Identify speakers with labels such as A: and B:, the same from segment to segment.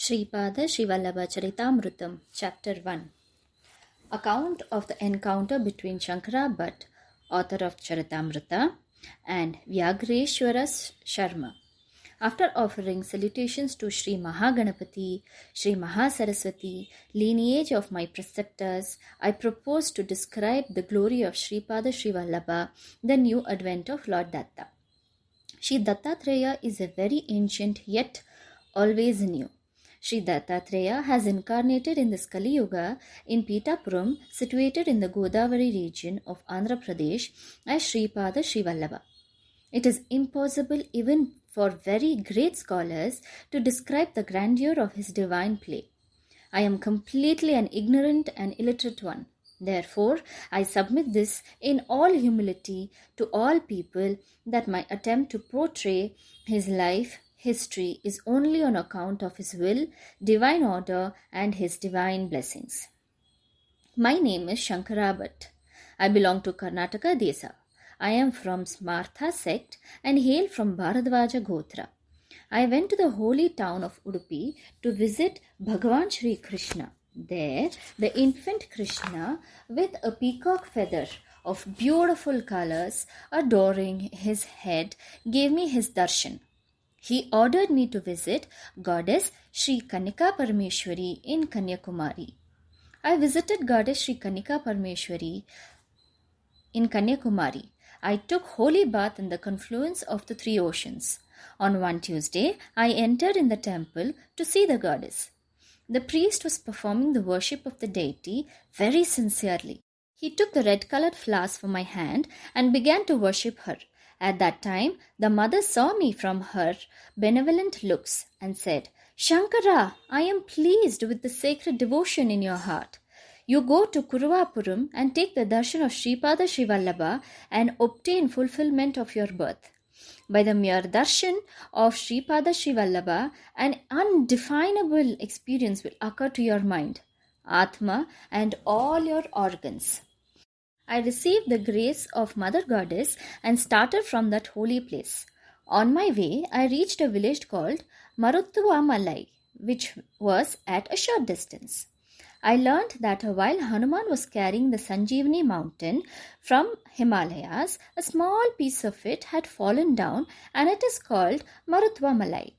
A: Sripada Srivallabha Charitaamrutam, Chapter 1. Account of the encounter between Shakara Bhatt, author of Charitaamrutam, and Vyaghreswara Sarma. After offering salutations to Sri Mahaganapati, Sri Mahasaraswati, lineage of my preceptors, I propose to describe the glory of Sripada Srivallabha, the new advent of Lord Datta. Sri Dattatreya is a very ancient yet always new. Sri Dattatreya has incarnated in this Kali Yuga in Pitapuram, situated in the Godavari region of Andhra Pradesh, as Sripada Srivallabha. It is impossible even for very great scholars to describe the grandeur of his divine play. I am completely an ignorant and illiterate one. Therefore, I submit this in all humility to all people that my attempt to portray his life history is only on account of his will, divine order, and his divine blessings. My name is Shakara Bhatt. I belong to Karnataka Desa. I am from Smartha sect and hail from Bharadwaja Gotra. I went to the holy town of Udupi to visit Bhagavan Shri Krishna. There, the infant Krishna, with a peacock feather of beautiful colors adorning his head, gave me his darshan. He ordered me to visit goddess Sri Kanika Parameshwari in Kanyakumari. I visited goddess Sri Kanika Parameshwari in Kanyakumari. I took holy bath in the confluence of the three oceans. On one Tuesday, I entered in the temple to see the goddess. The priest was performing the worship of the deity very sincerely. He took the red-colored flowers from my hand and began to worship her. At that time, the mother saw me from her benevolent looks and said, "Shankara, I am pleased with the sacred devotion in your heart. You go to Kuruvapuram and take the darshan of Sripada Srivallabha and obtain fulfillment of your birth. By the mere darshan of Sripada Srivallabha, an undefinable experience will occur to your mind, Atma, and all your organs." I received the grace of Mother Goddess and started from that holy place. On my way, I reached a village called Maruttuvamalai, which was at a short distance. I learnt that while Hanuman was carrying the Sanjeevani mountain from Himalayas, a small piece of it had fallen down and it is called Maruttuvamalai.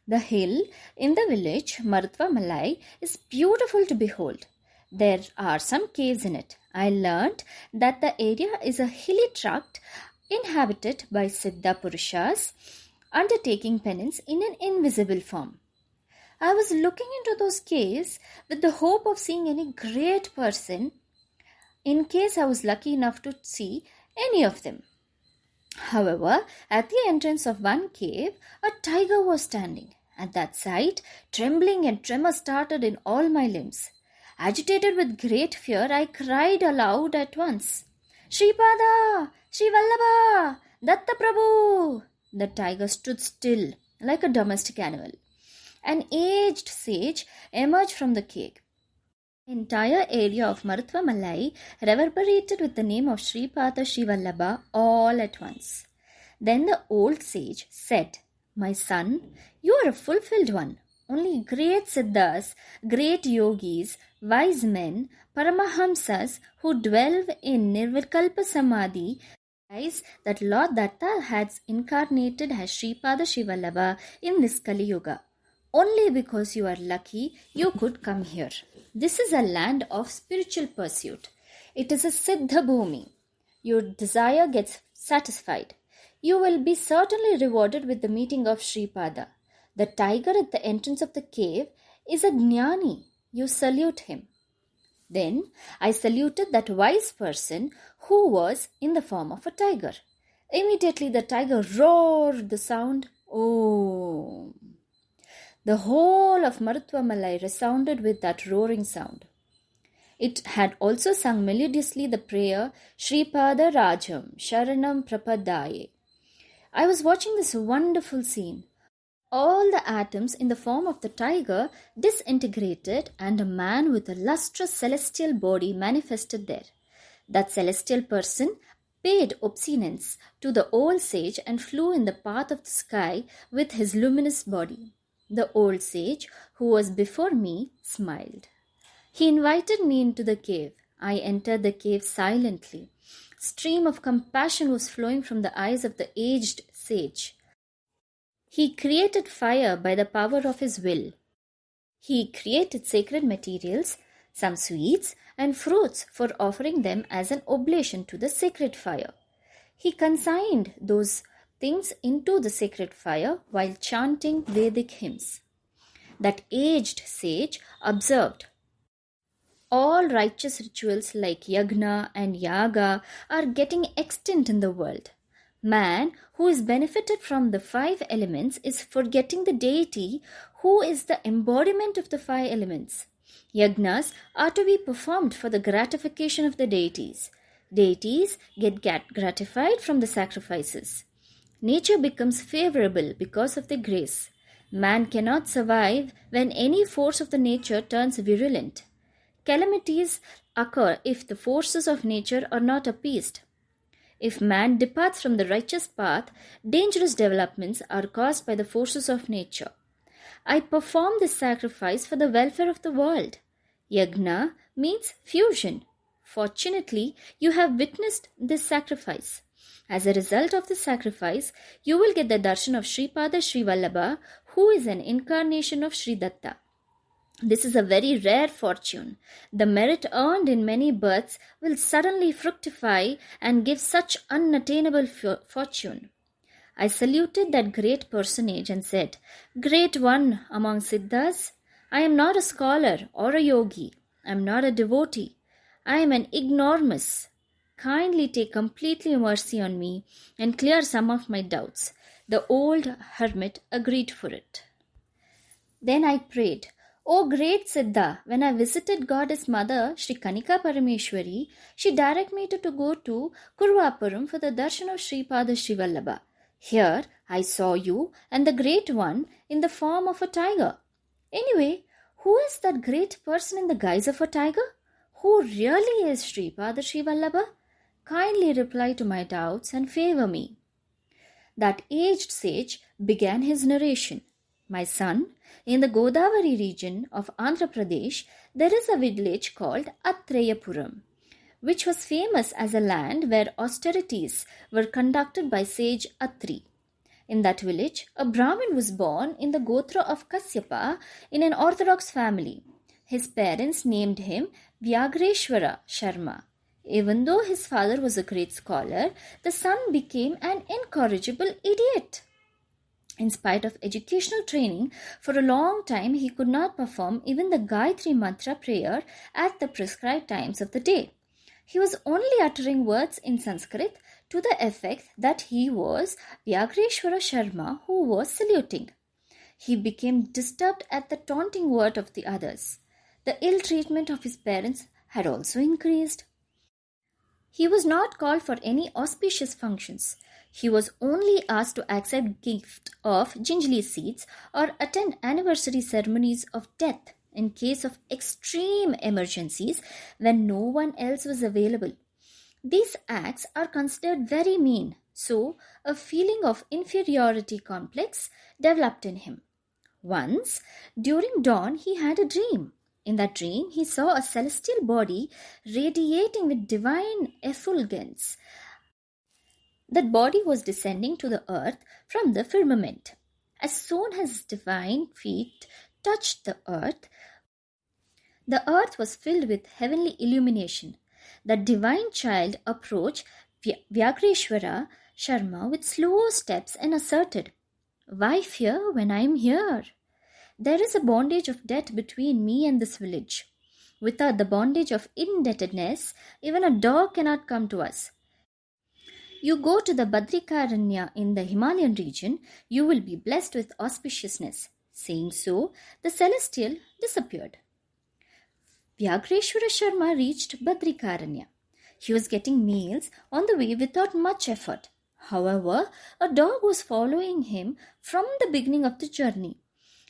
A: The hill in the village, Maruttuvamalai, is beautiful to behold. There are some caves in it. I learnt that the area is a hilly tract inhabited by Siddha Purushas undertaking penance in an invisible form. I was looking into those caves with the hope of seeing any great person in case I was lucky enough to see any of them. However, at the entrance of one cave, a tiger was standing. At that sight, trembling and tremor started in all my limbs. Agitated with great fear, I cried aloud at once, "Sripada! Srivallabha! Datta Prabhu!" The tiger stood still like a domestic animal. An aged sage emerged from the cave. The entire area of Maruttuvamalai reverberated with the name of Sripada Srivallabha all at once. Then the old sage said, "My son, you are a fulfilled one. Only great siddhas, great yogis, wise men, paramahamsas who dwell in Nirvikalpa Samadhi realize that Lord Datta has incarnated as Sripada Srivallabha in this Kali Yuga. Only because you are lucky, you could come here. This is a land of spiritual pursuit. It is a Siddha Bhumi. Your desire gets satisfied. You will be certainly rewarded with the meeting of Sripada. The tiger at the entrance of the cave is a Jnani. You salute him." Then I saluted that wise person who was in the form of a tiger. Immediately the tiger roared the sound, "Om." The whole of Maruttuvamalai resounded with that roaring sound. It had also sung melodiously the prayer, "Sripada Rajam Sharanam Prapadaye." I was watching this wonderful scene. All the atoms in the form of the tiger disintegrated and a man with a lustrous celestial body manifested there. That celestial person paid obeisance to the old sage and flew in the path of the sky with his luminous body. The old sage, who was before me, smiled. He invited me into the cave. I entered the cave silently. A stream of compassion was flowing from the eyes of the aged sage. He created fire by the power of his will. He created sacred materials, some sweets and fruits, for offering them as an oblation to the sacred fire. He consigned those things into the sacred fire while chanting Vedic hymns. That aged sage observed, all righteous rituals like yagna and yaga are getting extinct in the world. Man, who is benefited from the 5 elements, is forgetting the deity who is the embodiment of the 5 elements. Yagnas are to be performed for the gratification of the deities. Deities get gratified from the sacrifices. Nature becomes favorable because of the grace. Man cannot survive when any force of the nature turns virulent. Calamities occur if the forces of nature are not appeased. If man departs from the righteous path, dangerous developments are caused by the forces of nature. I perform this sacrifice for the welfare of the world. Yagna means fusion. Fortunately, you have witnessed this sacrifice. As a result of this sacrifice, you will get the darshan of Sripada Sri Vallabha, who is an incarnation of Sri Datta. This is a very rare fortune. The merit earned in many births will suddenly fructify and give such unattainable fortune. I saluted that great personage and said, Great one among Siddhas, I am not a scholar or a yogi. I am not a devotee. I am an ignoramus. Kindly take completely mercy on me and clear some of my doubts. The old hermit agreed for it. Then I prayed, O great Siddha, when I visited Goddess Mother, Sri Kanika Parameshwari, she directed me to go to Kurvapuram for the darshan of Sripada Sri Vallabha. Here I saw you and the great one in the form of a tiger. Anyway, who is that great person in the guise of a tiger? Who really is Sripada Sri Vallabha? Kindly reply to my doubts and favor me. That aged sage began his narration. My son, in the Godavari region of Andhra Pradesh, there is a village called Atreyapuram, which was famous as a land where austerities were conducted by sage Atri. In that village, a Brahmin was born in the Gotra of Kasyapa in an orthodox family. His parents named him Vyaghreswara Sarma. Even though his father was a great scholar, the son became an incorrigible idiot. In spite of educational training, for a long time he could not perform even the Gayatri Mantra prayer at the prescribed times of the day. He was only uttering words in Sanskrit to the effect that he was Vyaghreswara Sarma who was saluting. He became disturbed at the taunting word of the others. The ill treatment of his parents had also increased. He was not called for any auspicious functions. He was only asked to accept gift of gingerly seeds or attend anniversary ceremonies of death in case of extreme emergencies when no one else was available. These acts are considered very mean, so a feeling of inferiority complex developed in him. Once, during dawn, he had a dream. In that dream, he saw a celestial body radiating with divine effulgence. That body was descending to the earth from the firmament. As soon as his divine feet touched the earth was filled with heavenly illumination. The divine child approached Vyaghreswara Sarma with slow steps and asserted, Why fear when I am here? There is a bondage of debt between me and this village. Without the bondage of indebtedness, even a dog cannot come to us. You go to the Badrikaranya in the Himalayan region, you will be blessed with auspiciousness. Saying so, the celestial disappeared. Vyaghreswara Sarma reached Badrikaranya. He was getting meals on the way without much effort. However, a dog was following him from the beginning of the journey.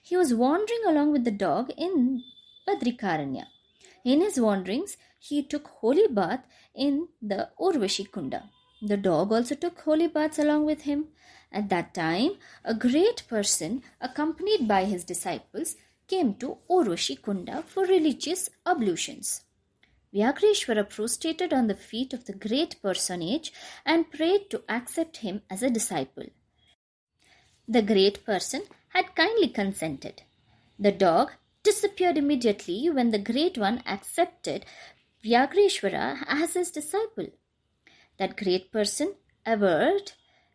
A: He was wandering along with the dog in Badrikaranya. In his wanderings, he took holy bath in the Urvashi Kunda. The dog also took holy baths along with him. At that time, a great person, accompanied by his disciples, came to Urvashi Kunda for religious ablutions. Vyaghreswara prostrated on the feet of the great personage and prayed to accept him as a disciple. The great person had kindly consented. The dog disappeared immediately when the great one accepted Vyaghreswara as his disciple. That great person averred,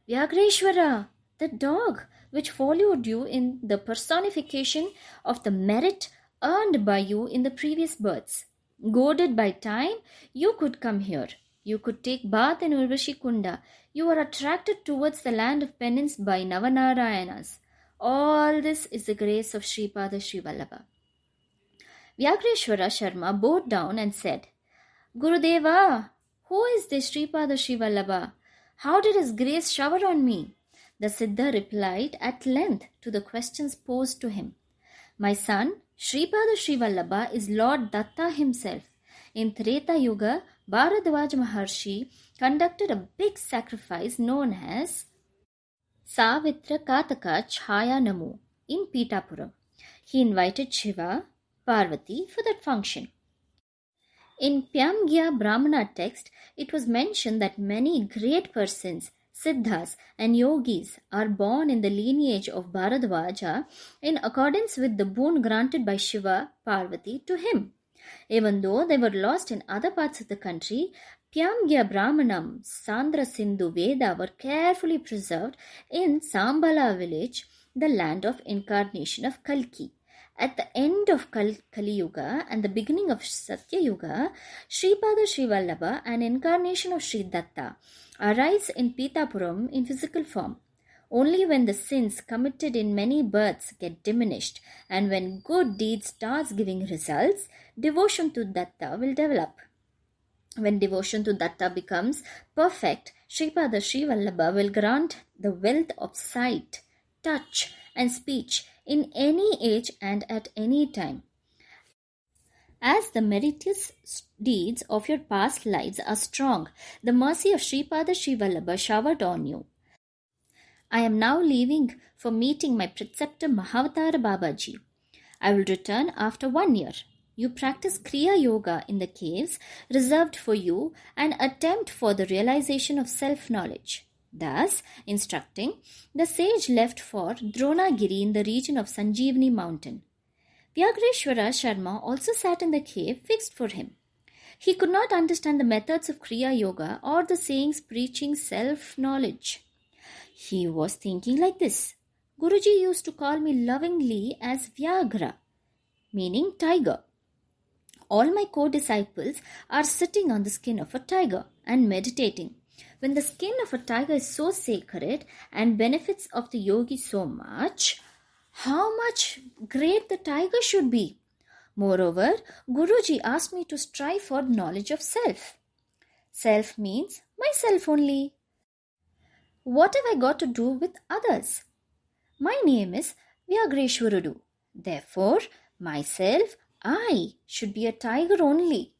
A: "Vyaghreswara, the dog which followed you in the personification of the merit earned by you in the previous births. Goaded by time, you could come here. You could take bath in Urvashi Kunda. You were attracted towards the land of penance by Navanarayanas. All this is the grace of Sripada Sri Vallabha." Vyaghreswara Sarma bowed down and said, "Gurudeva, who is this Sripada Sri Vallabha? How did his grace shower on me?" The Siddha replied at length to the questions posed to him. "My son, Sripada Sri Vallabha is Lord Datta himself. In Treta Yuga, Bharadwaj Maharshi conducted a big sacrifice known as Savitra Kataka Chhaya Namu in Pitapuram. He invited Shiva, Parvati for that function. In Pyamgya Brahmana text, it was mentioned that many great persons, Siddhas and Yogis are born in the lineage of Bharadwaja in accordance with the boon granted by Shiva, Parvati to him. Even though they were lost in other parts of the country, Pyamgya Brahmanam, Sandra Sindhu Veda were carefully preserved in Sambala village, the land of incarnation of Kalki. At the end of Kali Yuga and the beginning of Satya Yuga, Sripada Sri Vallabha, an incarnation of Sri Datta, arrives in Pitapuram in physical form. Only when the sins committed in many births get diminished and when good deeds starts giving results, devotion to Datta will develop. When devotion to Datta becomes perfect, Sripada Sri Vallabha will grant the wealth of sight, touch and speech in any age and at any time. As the meritorious deeds of your past lives are strong, the mercy of Sripada Sri Vallabha showered on you. I am now leaving for meeting my preceptor Mahavatar Babaji. I will return after 1 year. You practice Kriya Yoga in the caves reserved for you and attempt for the realization of self-knowledge. Thus, instructing, the sage left for Dronagiri in the region of Sanjeevani mountain. Vyaghreswara Sarma also sat in the cave fixed for him. He could not understand the methods of Kriya Yoga or the sayings preaching self-knowledge. He was thinking like this: Guruji used to call me lovingly as Vyaghra, meaning tiger. All my co-disciples are sitting on the skin of a tiger and meditating. When the skin of a tiger is so sacred and benefits of the yogi so much, how much great the tiger should be. Moreover, Guruji asked me to strive for knowledge of self. Self means myself only. What have I got to do with others? My name is Vyaghreswara. Therefore, myself, I should be a tiger only.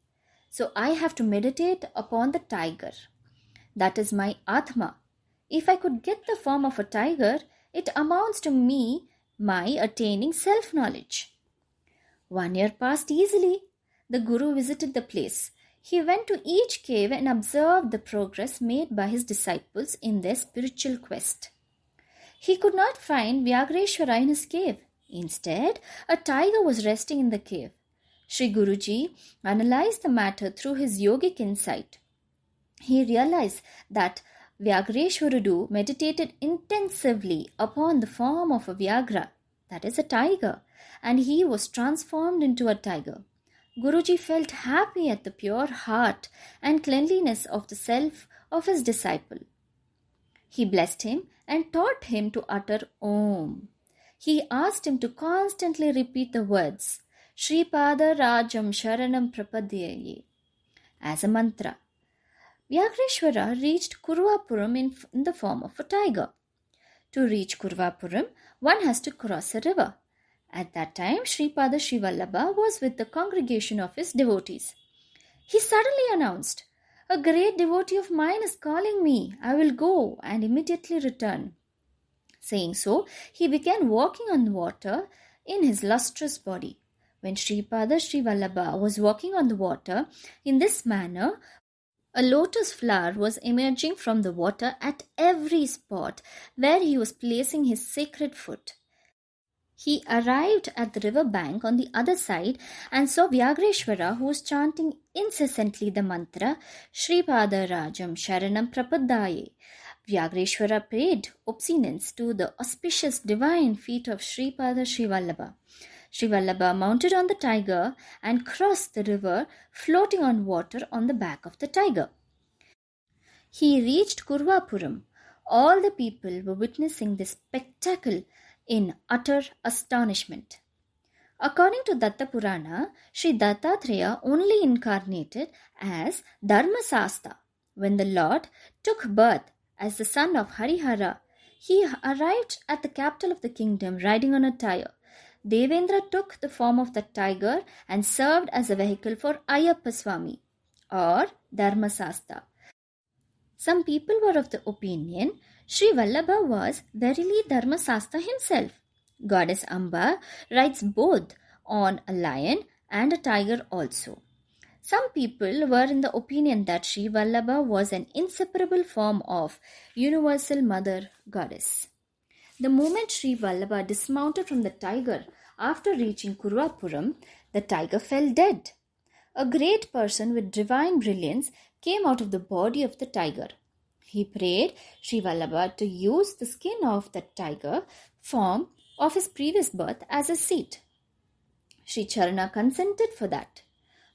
A: So I have to meditate upon the tiger. That is my Atma. If I could get the form of a tiger, it amounts to me my attaining self-knowledge. 1 year passed easily. The Guru visited the place. He went to each cave and observed the progress made by his disciples in their spiritual quest. He could not find Vyaghreswara in his cave. Instead, a tiger was resting in the cave. Sri Guruji analyzed the matter through his yogic insight. He realized that Vyaghreswara meditated intensively upon the form of a Vyaghra, that is a tiger, and he was transformed into a tiger. Guruji felt happy at the pure heart and cleanliness of the self of his disciple. He blessed him and taught him to utter Om. He asked him to constantly repeat the words Shripada Rajam Sharanam Prapadyaye as a mantra. Vyaghreswara reached Kurvapuram in the form of a tiger. To reach Kurvapuram, one has to cross a river. At that time, Sripada Sri Vallabha was with the congregation of his devotees. He suddenly announced, "A great devotee of mine is calling me. I will go and immediately return." Saying so, he began walking on water in his lustrous body. When Sripada Sri Vallabha was walking on the water in this manner, a lotus flower was emerging from the water at every spot where he was placing his sacred foot. He arrived at the river bank on the other side and saw Vyaghreswara, who was chanting incessantly the mantra Shripada Rajam Sharanam Prapaddaye. Vyaghreswara paid obeisance to the auspicious divine feet of Sripada Sri Vallabha. Sri Vallabha mounted on the tiger and crossed the river, floating on water on the back of the tiger. He reached Kurvapuram. All the people were witnessing this spectacle in utter astonishment. According to Datta Purana, Sri Dattatreya only incarnated as Dharmasastha. When the Lord took birth as the son of Harihara, he arrived at the capital of the kingdom riding on a tiger. Devendra took the form of the tiger and served as a vehicle for Ayyappa Swami or Dharmasastha. Some people were of the opinion Sri Vallabha was verily Dharmasastha himself. Goddess Amba rides both on a lion and a tiger also. Some people were in the opinion that Sri Vallabha was an inseparable form of Universal Mother Goddess. The moment Sri Vallabha dismounted from the tiger after reaching Kurvapuram, the tiger fell dead. A great person with divine brilliance came out of the body of the tiger. He prayed Sri Vallabha to use the skin of the tiger form of his previous birth as a seat. Sri Charana consented for that.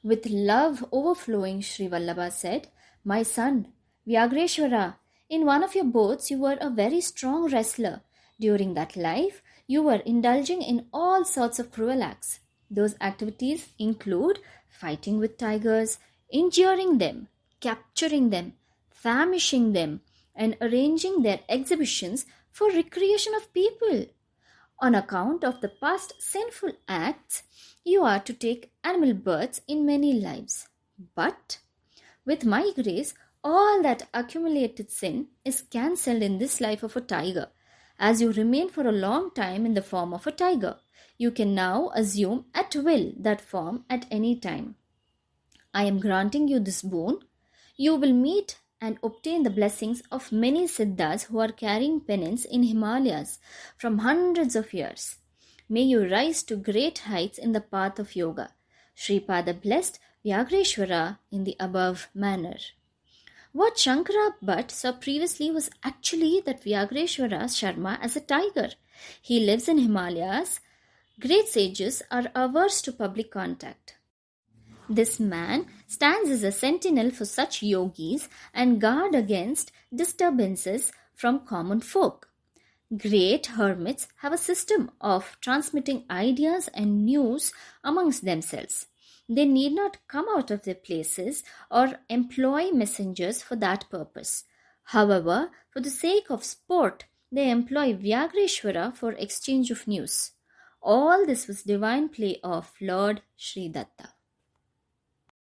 A: With love overflowing, Sri Vallabha said, "My son, Vyaghreswara, in one of your boats you were a very strong wrestler. During that life, you were indulging in all sorts of cruel acts. Those activities include fighting with tigers, injuring them, capturing them, famishing them, and arranging their exhibitions for recreation of people. On account of the past sinful acts, you are to take animal births in many lives. But with my grace, all that accumulated sin is cancelled in this life of a tiger. As you remain for a long time in the form of a tiger, you can now assume at will that form at any time. I am granting you this boon. You will meet and obtain the blessings of many Siddhas who are carrying penance in Himalayas from hundreds of years. May you rise to great heights in the path of yoga." Sripada blessed Vyaghreswara in the above manner. What Shakara Bhatt saw previously was actually that Vyaghreswara Sarma as a tiger. He lives in Himalayas. Great sages are averse to public contact. This man stands as a sentinel for such yogis and guard against disturbances from common folk. Great hermits have a system of transmitting ideas and news amongst themselves. They need not come out of their places or employ messengers for that purpose. However, for the sake of sport, they employ Vyaghreswara for exchange of news. All this was divine play of Lord Sri Datta.